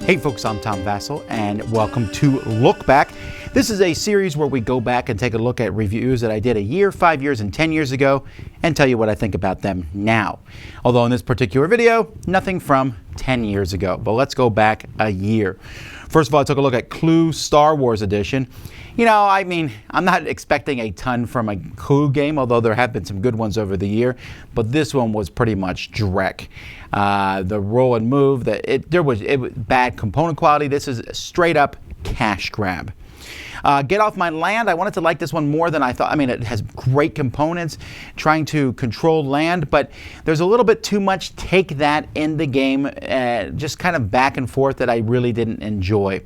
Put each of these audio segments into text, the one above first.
Hey folks, I'm Tom Vasel, and welcome to Look Back. This is a series where we go back and take a look at reviews that I did a year, 5 years, and 10 years ago, and tell you what I think about them now. Although in this particular video, nothing from 10 years ago, but let's go back a year. First of all, I took a look at Clue Star Wars Edition. You know, I mean, I'm not expecting a ton from a Clue game, although there have been some good ones over the year, but this one was pretty much dreck. The roll and move, it was bad component quality. This is a straight up cash grab. Get Off My Land, I wanted to like this one more than I thought. I mean, it has great components, trying to control land, but there's a little bit too much take that in the game, just kind of back and forth that I really didn't enjoy.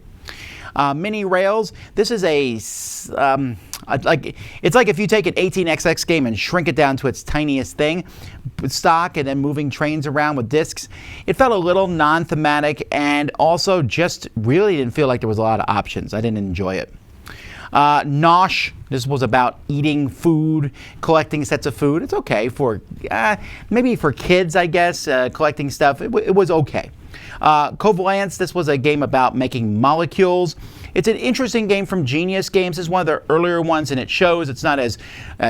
Mini Rails, this is it's like if you take an 18xx game and shrink it down to its tiniest thing, stock, and then moving trains around with discs. It felt a little non-thematic, and also just really didn't feel like there was a lot of options. I didn't enjoy it. Nosh, this was about eating food, collecting sets of food. It's okay for, maybe for kids, I guess, collecting stuff. It was okay. Cove Alliance, this was a game about making molecules. It's an interesting game from Genius Games. It's one of their earlier ones, and it shows it's not as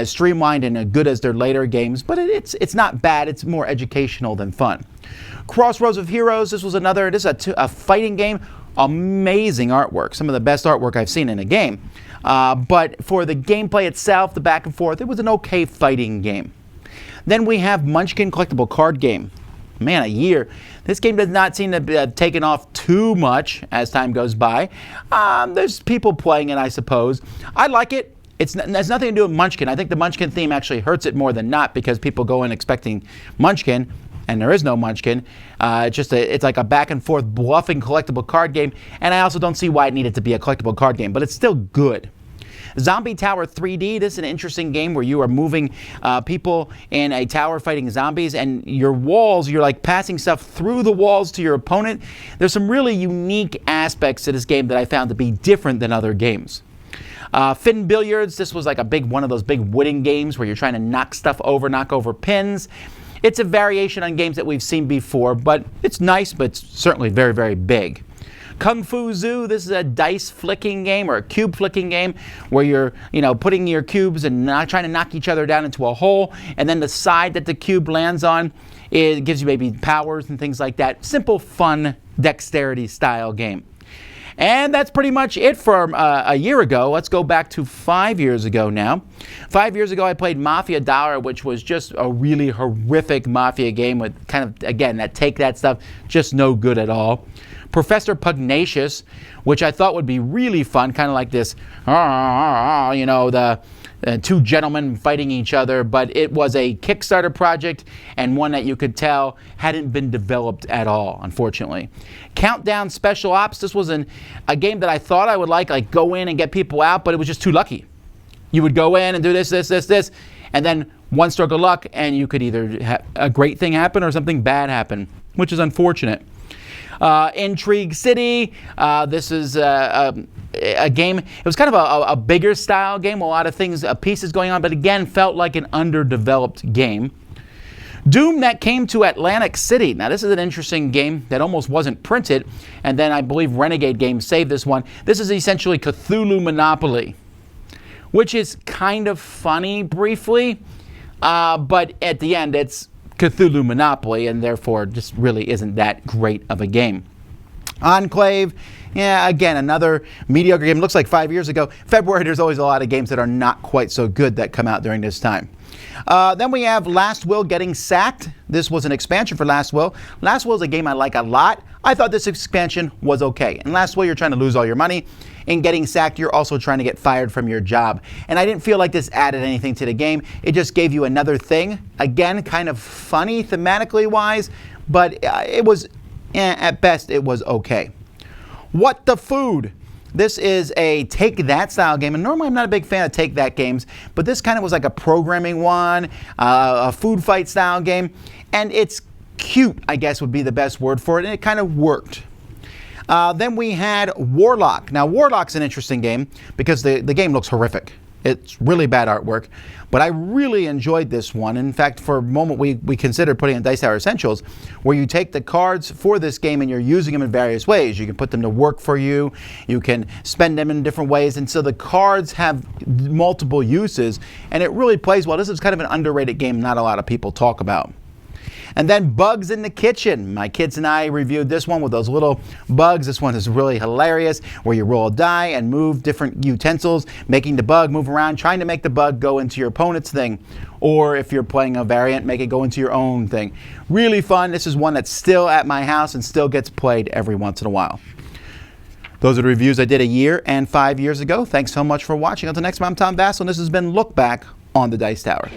streamlined and good as their later games, but it's not bad. It's more educational than fun. Crossroads of Heroes, this is a fighting game. Amazing artwork, some of the best artwork I've seen in a game. But for the gameplay itself, the back and forth, it was an okay fighting game. Then we have Munchkin collectible card game. Man, a year. This game does not seem to be taken off too much as time goes by. There's people playing it, I suppose. I like it. It has nothing to do with Munchkin. I think the Munchkin theme actually hurts it more than not, because people go in expecting Munchkin, and there is no Munchkin. It's like a back and forth bluffing collectible card game, and I also don't see why it needed to be a collectible card game, but it's still good. Zombie Tower 3D, this is an interesting game where you are moving people in a tower fighting zombies, and your walls, you're like passing stuff through the walls to your opponent. There's some really unique aspects to this game that I found to be different than other games. Fidan billiards, this was like one of those big wooden games where you're trying to knock over pins. It's a variation on games that we've seen before, but it's nice, but it's certainly very, very big. Kung Fu Zoo, this is a dice flicking game or a cube flicking game where you're, putting your cubes and trying to knock each other down into a hole, and then the side that the cube lands on, it gives you maybe powers and things like that. Simple, fun, dexterity style game. And that's pretty much it for a year ago. Let's go back to 5 years ago now. 5 years ago, I played Mafia Dollar, which was just a really horrific Mafia game with kind of, again, that take that stuff, just no good at all. Professor Pugnacious, which I thought would be really fun, kind of like this, the two gentlemen fighting each other, but it was a Kickstarter project and one that you could tell hadn't been developed at all, unfortunately. Countdown Special Ops, this was a game that I thought I would like go in and get people out, but it was just too lucky. You would go in and do this, and then one stroke of luck, and you could either have a great thing happen or something bad happen, which is unfortunate. Intrigue City, this is a game, it was kind of a bigger style game, a lot of things, pieces going on, but again, felt like an underdeveloped game. Doom that came to Atlantic City. Now, this is an interesting game that almost wasn't printed, and then I believe Renegade Games saved this one. This is essentially Cthulhu Monopoly, which is kind of funny briefly, but at the end, it's Cthulhu Monopoly, and therefore just really isn't that great of a game. Enclave, yeah, again, another mediocre game. Looks like 5 years ago. February, there's always a lot of games that are not quite so good that come out during this time. Then we have Last Will Getting Sacked. This was an expansion for Last Will. Last Will is a game I like a lot. I thought this expansion was okay. In Last Will, you're trying to lose all your money. In Getting Sacked, you're also trying to get fired from your job. And I didn't feel like this added anything to the game. It just gave you another thing. Again, kind of funny thematically wise, but it was, at best, it was okay. What the Food? This is a Take That style game, and normally I'm not a big fan of Take That games, but this kind of was like a programming one, a food fight style game, and it's cute, I guess would be the best word for it, and it kind of worked. Then we had Warlock. Now, Warlock's an interesting game because the game looks horrific. It's really bad artwork, but I really enjoyed this one. In fact, for a moment we considered putting in Dice Tower Essentials, where you take the cards for this game and you're using them in various ways. You can put them to work for you, you can spend them in different ways, and so the cards have multiple uses, and it really plays well. This is kind of an underrated game not a lot of people talk about. And then Bugs in the Kitchen. My kids and I reviewed this one with those little bugs. This one is really hilarious, where you roll a die and move different utensils, making the bug move around, trying to make the bug go into your opponent's thing. Or if you're playing a variant, make it go into your own thing. Really fun. This is one that's still at my house and still gets played every once in a while. Those are the reviews I did a year and 5 years ago. Thanks so much for watching. Until next time, I'm Tom Vasel, and this has been Look Back on the Dice Tower.